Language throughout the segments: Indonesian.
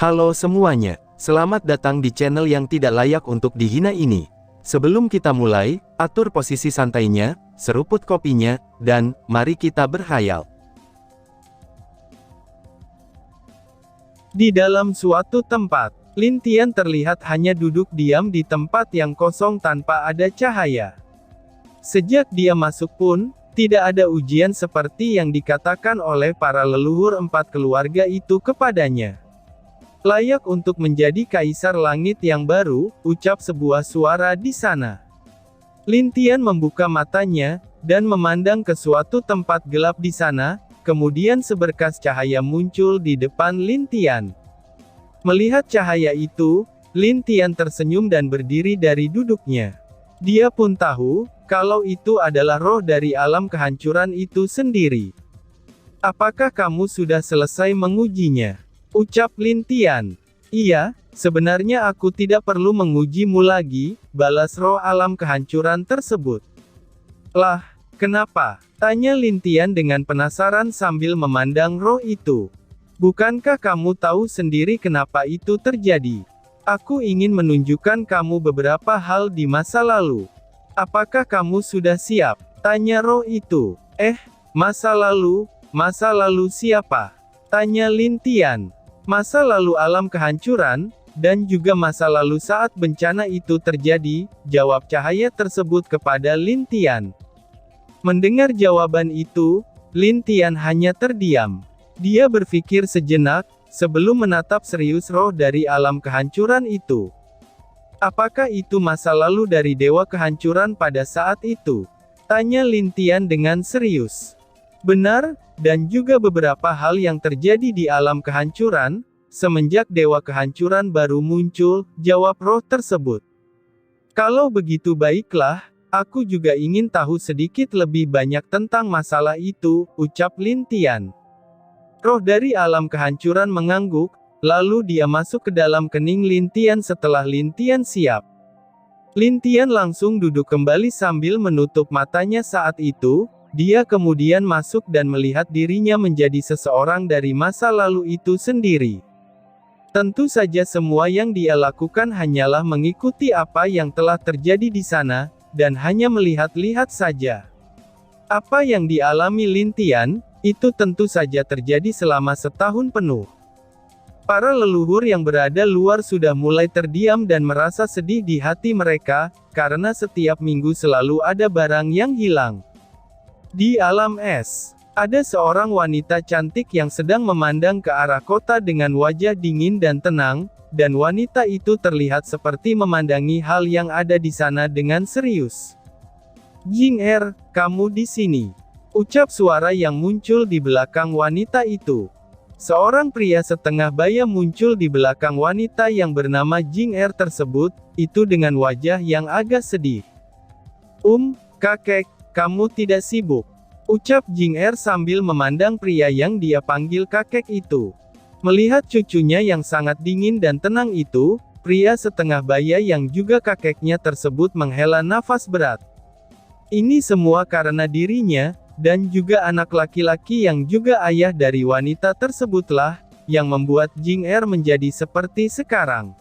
Halo semuanya, selamat datang di channel yang tidak layak untuk dihina ini. Sebelum kita mulai, atur posisi santainya, seruput kopinya, dan mari kita berkhayal. Di dalam suatu tempat, Lin Tian terlihat hanya duduk diam di tempat yang kosong tanpa ada cahaya. Sejak dia masuk pun, tidak ada ujian seperti yang dikatakan oleh para leluhur 4 keluarga itu kepadanya. Layak untuk menjadi kaisar langit yang baru, ucap sebuah suara di sana. Lin Tian membuka matanya, dan memandang ke suatu tempat gelap di sana, kemudian seberkas cahaya muncul di depan Lin Tian. Melihat cahaya itu, Lin Tian tersenyum dan berdiri dari duduknya. Dia pun tahu, kalau itu adalah roh dari alam kehancuran itu sendiri. Apakah kamu sudah selesai mengujinya? Ucap Lin Tian. Iya, sebenarnya aku tidak perlu mengujimu lagi, balas roh alam kehancuran tersebut. Lah, kenapa? Tanya Lin Tian dengan penasaran sambil memandang roh itu. Bukankah kamu tahu sendiri kenapa itu terjadi? Aku ingin menunjukkan kamu beberapa hal di masa lalu. Apakah kamu sudah siap? Tanya roh itu. Masa lalu siapa? Tanya Lin Tian. Masa lalu alam kehancuran, dan juga masa lalu saat bencana itu terjadi, jawab cahaya tersebut kepada Lin Tian. Mendengar jawaban itu, Lin Tian hanya terdiam. Dia berpikir sejenak, sebelum menatap serius roh dari alam kehancuran itu. Apakah itu masa lalu dari dewa kehancuran pada saat itu? Tanya Lin Tian dengan serius. Benar, dan juga beberapa hal yang terjadi di alam kehancuran, semenjak dewa kehancuran baru muncul, jawab roh tersebut. Kalau begitu baiklah, aku juga ingin tahu sedikit lebih banyak tentang masalah itu, ucap Lin Tian. Roh dari alam kehancuran mengangguk, lalu dia masuk ke dalam kening Lin Tian setelah Lin Tian siap. Lin Tian langsung duduk kembali sambil menutup matanya saat itu, dia kemudian masuk dan melihat dirinya menjadi seseorang dari masa lalu itu sendiri. Tentu saja semua yang dia lakukan hanyalah mengikuti apa yang telah terjadi di sana, dan hanya melihat-lihat saja. Apa yang dialami Lin Tian, itu tentu saja terjadi selama setahun penuh. Para leluhur yang berada luar sudah mulai terdiam dan merasa sedih di hati mereka, karena setiap minggu selalu ada barang yang hilang. Di alam es, ada seorang wanita cantik yang sedang memandang ke arah kota dengan wajah dingin dan tenang, dan wanita itu terlihat seperti memandangi hal yang ada di sana dengan serius. "Jing Er, kamu di sini," ucap suara yang muncul di belakang wanita itu. Seorang pria setengah baya muncul di belakang wanita yang bernama Jing Er tersebut, itu dengan wajah yang agak sedih. Kakek, kamu tidak sibuk?" ucap Jing Er sambil memandang pria yang dia panggil kakek itu. Melihat cucunya yang sangat dingin dan tenang itu, pria setengah baya yang juga kakeknya tersebut menghela nafas berat. Ini semua karena dirinya, dan juga anak laki-laki yang juga ayah dari wanita tersebutlah, yang membuat Jing Er menjadi seperti sekarang.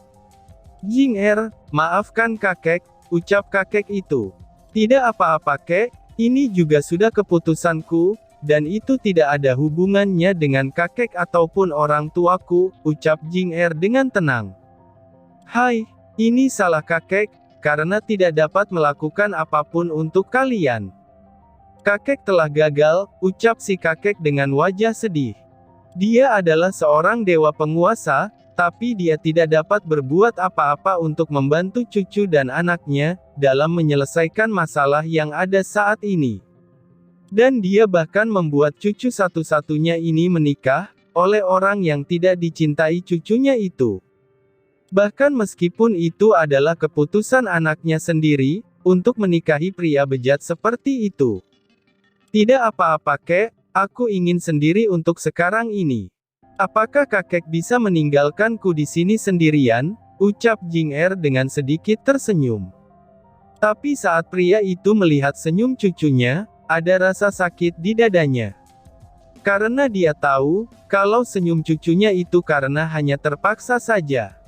"Jing Er, maafkan kakek," ucap kakek itu. "Tidak apa-apa kek, ini juga sudah keputusanku, dan itu tidak ada hubungannya dengan kakek ataupun orang tuaku," ucap Jing Er dengan tenang. "Hai, ini salah kakek, karena tidak dapat melakukan apapun untuk kalian. Kakek telah gagal," ucap si kakek dengan wajah sedih. Dia adalah seorang dewa penguasa, tapi dia tidak dapat berbuat apa-apa untuk membantu cucu dan anaknya, dalam menyelesaikan masalah yang ada saat ini. Dan dia bahkan membuat cucu satu-satunya ini menikah, oleh orang yang tidak dicintai cucunya itu. Bahkan meskipun itu adalah keputusan anaknya sendiri, untuk menikahi pria bejat seperti itu. "Tidak apa-apa kek, aku ingin sendiri untuk sekarang ini. Apakah kakek bisa meninggalkanku di sini sendirian?" ucap Jing Er dengan sedikit tersenyum. Tapi saat pria itu melihat senyum cucunya, ada rasa sakit di dadanya. Karena dia tahu, kalau senyum cucunya itu karena hanya terpaksa saja.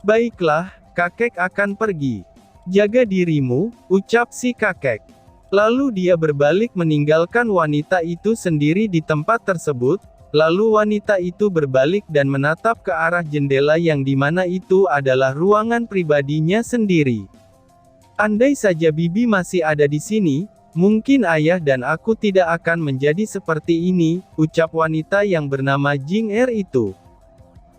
Baiklah, kakek akan pergi. Jaga dirimu, ucap si kakek. Lalu dia berbalik meninggalkan wanita itu sendiri di tempat tersebut, lalu wanita itu berbalik dan menatap ke arah jendela yang dimana itu adalah ruangan pribadinya sendiri. Andai saja bibi masih ada di sini, mungkin ayah dan aku tidak akan menjadi seperti ini, ucap wanita yang bernama Jing Er itu.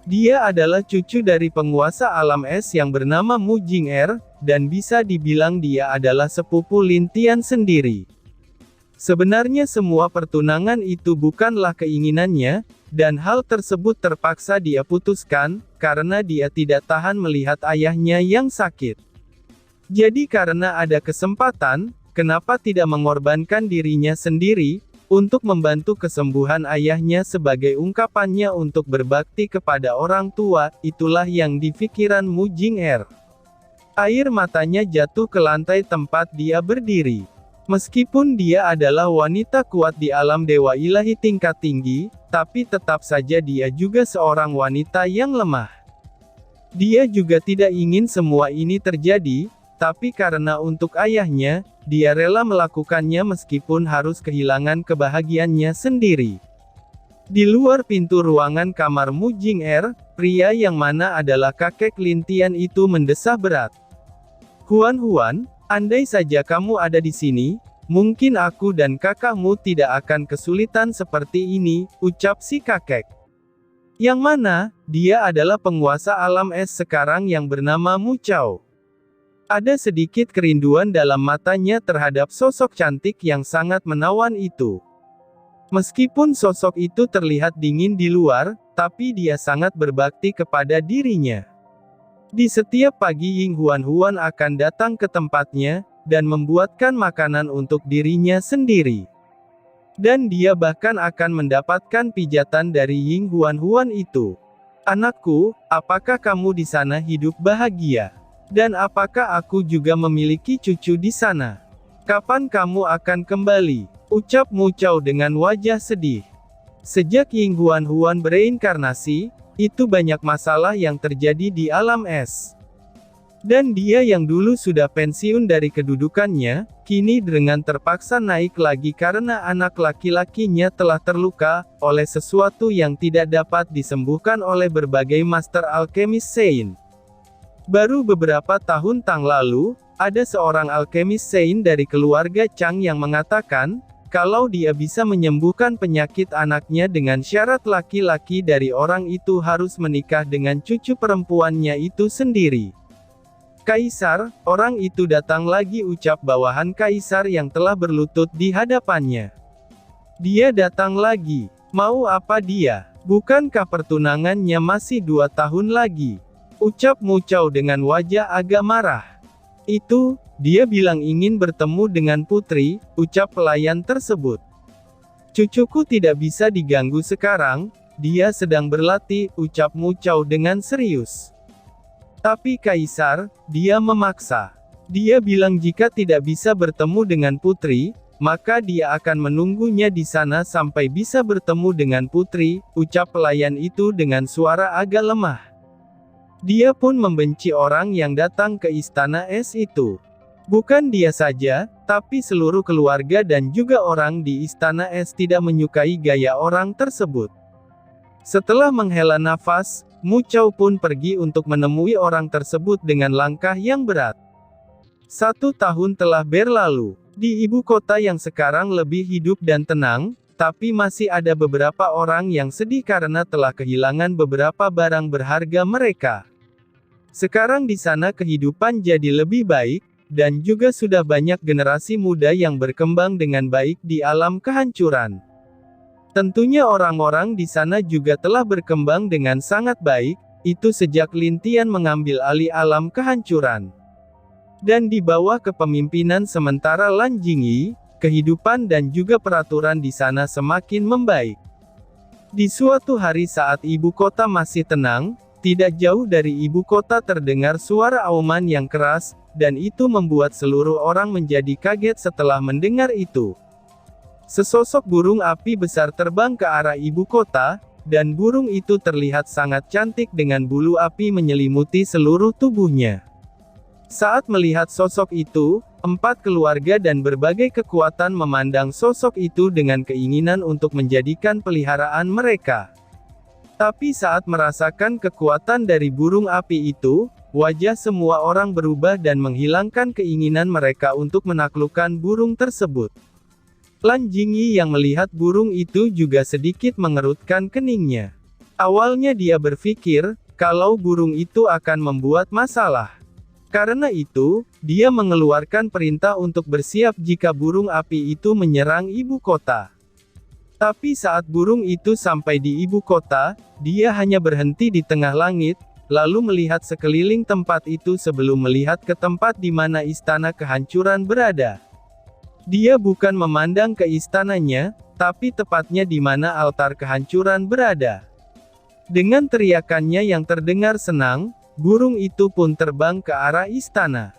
Dia adalah cucu dari penguasa alam es yang bernama Mu Jing Er, dan bisa dibilang dia adalah sepupu Lin Tian sendiri. Sebenarnya semua pertunangan itu bukanlah keinginannya, dan hal tersebut terpaksa dia putuskan, karena dia tidak tahan melihat ayahnya yang sakit. Jadi karena ada kesempatan, kenapa tidak mengorbankan dirinya sendiri, untuk membantu kesembuhan ayahnya sebagai ungkapannya untuk berbakti kepada orang tua, itulah yang dipikiran Mu Jing Er. Air matanya jatuh ke lantai tempat dia berdiri. Meskipun dia adalah wanita kuat di alam dewa ilahi tingkat tinggi, tapi tetap saja dia juga seorang wanita yang lemah. Dia juga tidak ingin semua ini terjadi, tapi karena untuk ayahnya, dia rela melakukannya meskipun harus kehilangan kebahagiaannya sendiri. Di luar pintu ruangan kamar Mu Jing Er, pria yang mana adalah kakek Lin Tian itu mendesah berat. Huan, andai saja kamu ada di sini, mungkin aku dan kakakmu tidak akan kesulitan seperti ini, ucap si kakek. Yang mana, dia adalah penguasa alam es sekarang yang bernama Mu Chao. Ada sedikit kerinduan dalam matanya terhadap sosok cantik yang sangat menawan itu. Meskipun sosok itu terlihat dingin di luar, tapi dia sangat berbakti kepada dirinya. Di setiap pagi Ying Huan akan datang ke tempatnya, dan membuatkan makanan untuk dirinya sendiri. Dan dia bahkan akan mendapatkan pijatan dari Ying Huan itu. Anakku, apakah kamu di sana hidup bahagia? Dan apakah aku juga memiliki cucu di sana? Kapan kamu akan kembali? Ucap Mu Chao dengan wajah sedih. Sejak Ying Huan bereinkarnasi, itu banyak masalah yang terjadi di alam es. Dan dia yang dulu sudah pensiun dari kedudukannya, kini dengan terpaksa naik lagi karena anak laki-lakinya telah terluka, oleh sesuatu yang tidak dapat disembuhkan oleh berbagai master alkemis Sein. Baru beberapa tahun lalu, ada seorang alkemis Sein dari keluarga Chang yang mengatakan, kalau dia bisa menyembuhkan penyakit anaknya dengan syarat laki-laki dari orang itu harus menikah dengan cucu perempuannya itu sendiri. Kaisar, orang itu datang lagi, ucap bawahan kaisar yang telah berlutut di hadapannya. Dia datang lagi. Mau apa dia? Bukankah pertunangannya masih 2 tahun lagi? Ucap Mu Chao dengan wajah agak marah. Itu, dia bilang ingin bertemu dengan putri, ucap pelayan tersebut. Cucuku tidak bisa diganggu sekarang, dia sedang berlatih, ucap Mu Chao dengan serius. Tapi Kaisar, dia memaksa. Dia bilang jika tidak bisa bertemu dengan putri, maka dia akan menunggunya di sana sampai bisa bertemu dengan putri, ucap pelayan itu dengan suara agak lemah. Dia pun membenci orang yang datang ke istana es itu. Bukan dia saja, tapi seluruh keluarga dan juga orang di istana es tidak menyukai gaya orang tersebut. Setelah menghela nafas, Mu Chao pun pergi untuk menemui orang tersebut dengan langkah yang berat. 1 tahun telah berlalu. Di ibu kota yang sekarang lebih hidup dan tenang, tapi masih ada beberapa orang yang sedih karena telah kehilangan beberapa barang berharga mereka. Sekarang di sana kehidupan jadi lebih baik, dan juga sudah banyak generasi muda yang berkembang dengan baik di alam kehancuran. Tentunya orang-orang di sana juga telah berkembang dengan sangat baik, itu sejak Lin Tian mengambil alih alam kehancuran. Dan di bawah kepemimpinan sementara Lan Jingyi, kehidupan dan juga peraturan di sana semakin membaik. Di suatu hari saat ibu kota masih tenang, tidak jauh dari ibu kota terdengar suara auman yang keras, dan itu membuat seluruh orang menjadi kaget setelah mendengar itu. Sesosok burung api besar terbang ke arah ibu kota, dan burung itu terlihat sangat cantik dengan bulu api menyelimuti seluruh tubuhnya. Saat melihat sosok itu, 4 keluarga dan berbagai kekuatan memandang sosok itu dengan keinginan untuk menjadikan peliharaan mereka. Tapi saat merasakan kekuatan dari burung api itu, wajah semua orang berubah dan menghilangkan keinginan mereka untuk menaklukkan burung tersebut. Lan Jingyi yang melihat burung itu juga sedikit mengerutkan keningnya. Awalnya dia berpikir, kalau burung itu akan membuat masalah. Karena itu, dia mengeluarkan perintah untuk bersiap jika burung api itu menyerang ibu kota. Tapi saat burung itu sampai di ibu kota, dia hanya berhenti di tengah langit, lalu melihat sekeliling tempat itu sebelum melihat ke tempat di mana istana kehancuran berada. Dia bukan memandang ke istananya, tapi tepatnya di mana altar kehancuran berada. Dengan teriakannya yang terdengar senang, burung itu pun terbang ke arah istana.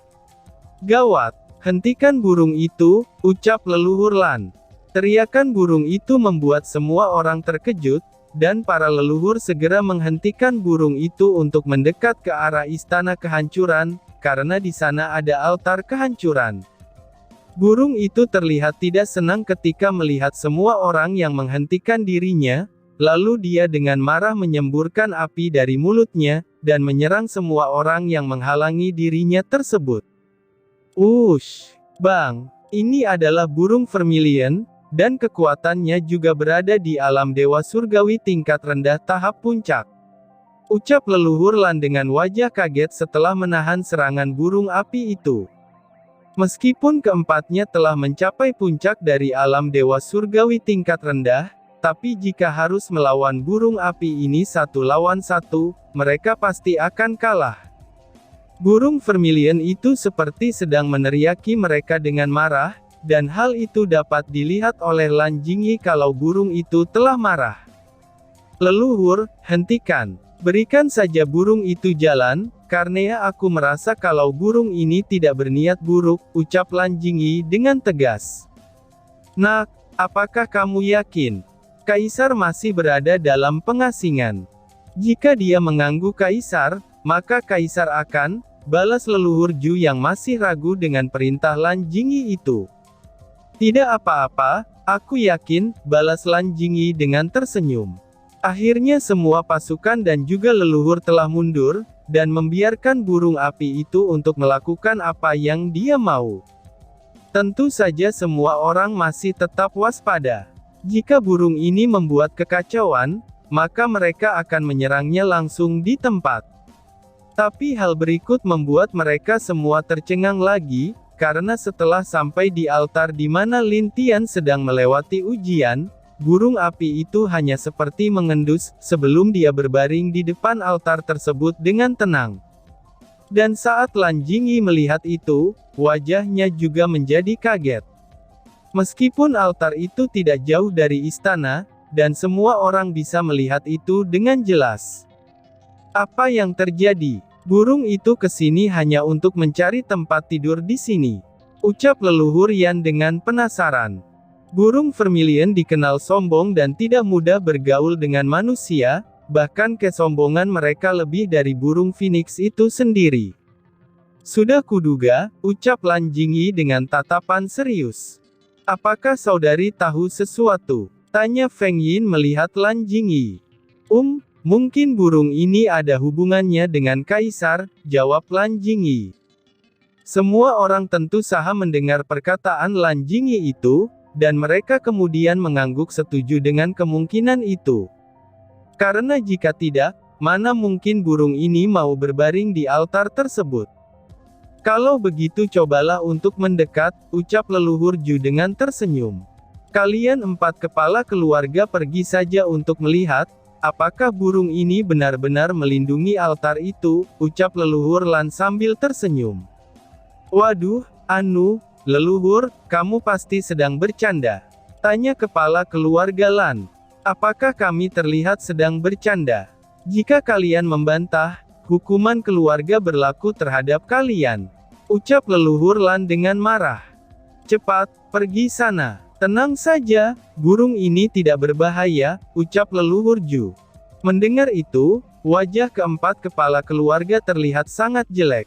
"Gawat! Hentikan burung itu," ucap leluhur Lan. Teriakan burung itu membuat semua orang terkejut, dan para leluhur segera menghentikan burung itu untuk mendekat ke arah istana kehancuran, karena di sana ada altar kehancuran. Burung itu terlihat tidak senang ketika melihat semua orang yang menghentikan dirinya, lalu dia dengan marah menyemburkan api dari mulutnya, dan menyerang semua orang yang menghalangi dirinya tersebut. Ush! Bang! Ini adalah burung vermilion, dan kekuatannya juga berada di alam dewa surgawi tingkat rendah tahap puncak. Ucap leluhur Lan dengan wajah kaget setelah menahan serangan burung api itu. Meskipun keempatnya telah mencapai puncak dari alam dewa surgawi tingkat rendah, tapi jika harus melawan burung api ini satu lawan satu, mereka pasti akan kalah. Burung vermilion itu seperti sedang meneriaki mereka dengan marah, dan hal itu dapat dilihat oleh Lan Jingyi kalau burung itu telah marah. "Leluhur, hentikan. Berikan saja burung itu jalan, karena aku merasa kalau burung ini tidak berniat buruk," ucap Lan Jingyi dengan tegas. "Nak, apakah kamu yakin? Kaisar masih berada dalam pengasingan. Jika dia mengganggu Kaisar, maka Kaisar akan," balas leluhur Ju yang masih ragu dengan perintah Lan Jingyi itu. "Tidak apa-apa, aku yakin," balas Lan Jingyi dengan tersenyum. Akhirnya semua pasukan dan juga leluhur telah mundur, dan membiarkan burung api itu untuk melakukan apa yang dia mau. Tentu saja semua orang masih tetap waspada. Jika burung ini membuat kekacauan, maka mereka akan menyerangnya langsung di tempat. Tapi hal berikut membuat mereka semua tercengang lagi, karena setelah sampai di altar di mana Lin Tian sedang melewati ujian, burung api itu hanya seperti mengendus, sebelum dia berbaring di depan altar tersebut dengan tenang. Dan saat Lan Jingyi melihat itu, wajahnya juga menjadi kaget. Meskipun altar itu tidak jauh dari istana, dan semua orang bisa melihat itu dengan jelas. "Apa yang terjadi? Burung itu ke sini hanya untuk mencari tempat tidur di sini," ucap leluhur Yan dengan penasaran. Burung vermilion dikenal sombong dan tidak mudah bergaul dengan manusia, bahkan kesombongan mereka lebih dari burung phoenix itu sendiri. "Sudah kuduga," ucap Lan Jingyi dengan tatapan serius. "Apakah saudari tahu sesuatu?" tanya Feng Yin melihat Lan Jingyi. Mungkin burung ini ada hubungannya dengan Kaisar," jawab Lan Jingyi. Semua orang tentu saja mendengar perkataan Lan Jingyi itu, dan mereka kemudian mengangguk setuju dengan kemungkinan itu. Karena jika tidak, mana mungkin burung ini mau berbaring di altar tersebut. "Kalau begitu cobalah untuk mendekat," ucap leluhur Ju dengan tersenyum. "Kalian 4 kepala keluarga pergi saja untuk melihat, apakah burung ini benar-benar melindungi altar itu," ucap leluhur Lan sambil tersenyum. "Waduh, leluhur, kamu pasti sedang bercanda," tanya kepala keluarga Lan. "Apakah kami terlihat sedang bercanda? Jika kalian membantah, hukuman keluarga berlaku terhadap kalian," ucap leluhur Lan dengan marah. "Cepat, pergi sana. Tenang saja, burung ini tidak berbahaya, ucap leluhur Ju. Mendengar itu, wajah keempat kepala keluarga terlihat sangat jelek.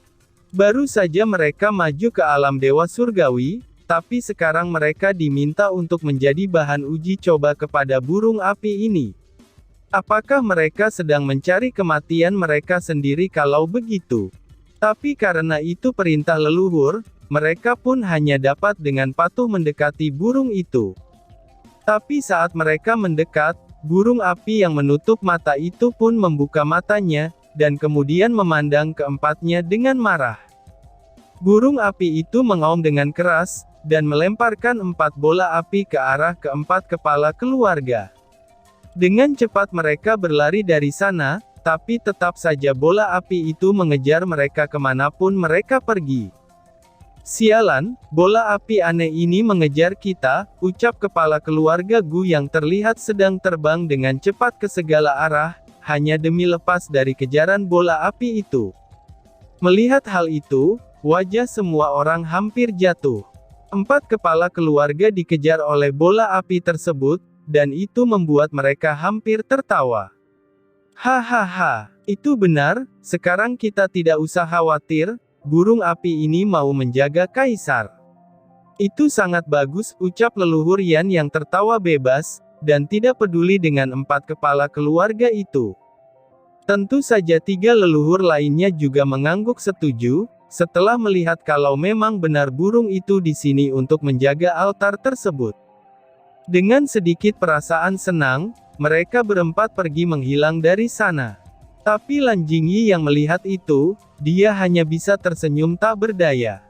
Baru saja mereka maju ke alam dewa surgawi, tapi sekarang mereka diminta untuk menjadi bahan uji coba kepada burung api ini. Apakah mereka sedang mencari kematian mereka sendiri kalau begitu? Tapi karena itu perintah leluhur, mereka pun hanya dapat dengan patuh mendekati burung itu. Tapi saat mereka mendekat, burung api yang menutup mata itu pun membuka matanya, dan kemudian memandang keempatnya dengan marah. Burung api itu mengaum dengan keras, dan melemparkan 4 bola api ke arah keempat kepala keluarga. Dengan cepat mereka berlari dari sana, tapi tetap saja bola api itu mengejar mereka kemanapun mereka pergi. Sialan, bola api aneh ini mengejar kita, ucap kepala keluarga Gu yang terlihat sedang terbang dengan cepat ke segala arah, hanya demi lepas dari kejaran bola api itu. Melihat hal itu, wajah semua orang hampir jatuh. 4 kepala keluarga dikejar oleh bola api tersebut, dan itu membuat mereka hampir tertawa. Hahaha, itu benar, sekarang kita tidak usah khawatir, burung api ini mau menjaga kaisar. Itu sangat bagus, ucap leluhur Yan yang tertawa bebas, dan tidak peduli dengan 4 kepala keluarga itu. Tentu saja 3 leluhur lainnya juga mengangguk setuju, setelah melihat kalau memang benar burung itu di sini untuk menjaga altar tersebut. Dengan sedikit perasaan senang, mereka berempat pergi menghilang dari sana. Tapi Lan Jingyi yang melihat itu, dia hanya bisa tersenyum tak berdaya.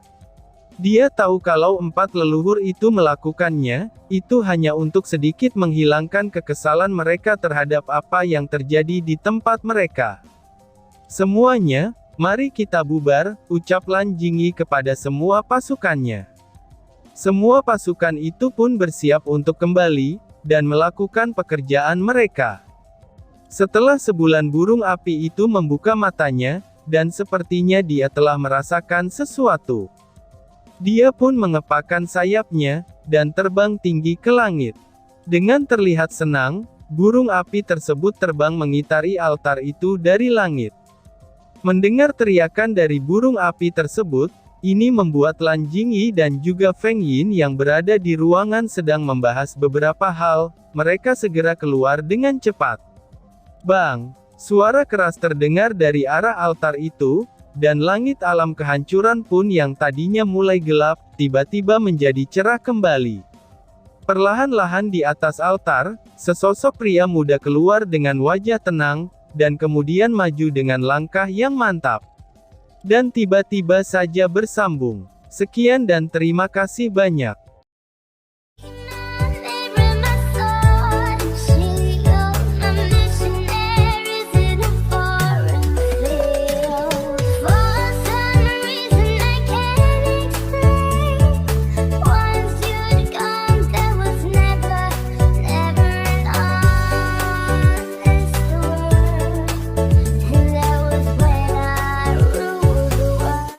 Dia tahu kalau 4 leluhur itu melakukannya, itu hanya untuk sedikit menghilangkan kekesalan mereka terhadap apa yang terjadi di tempat mereka. Semuanya, mari kita bubar, ucap Lan Jingyi kepada semua pasukannya. Semua pasukan itu pun bersiap untuk kembali, dan melakukan pekerjaan mereka. Setelah sebulan burung api itu membuka matanya, dan sepertinya dia telah merasakan sesuatu. Dia pun mengepakkan sayapnya, dan terbang tinggi ke langit. Dengan terlihat senang, burung api tersebut terbang mengitari altar itu dari langit. Mendengar teriakan dari burung api tersebut, ini membuat Lan Jingyi dan juga Feng Yin yang berada di ruangan sedang membahas beberapa hal, mereka segera keluar dengan cepat. Bang! Suara keras terdengar dari arah altar itu, dan langit alam kehancuran pun yang tadinya mulai gelap, tiba-tiba menjadi cerah kembali. Perlahan-lahan di atas altar, sesosok pria muda keluar dengan wajah tenang, dan kemudian maju dengan langkah yang mantap. Dan tiba-tiba saja bersambung. Sekian dan terima kasih banyak.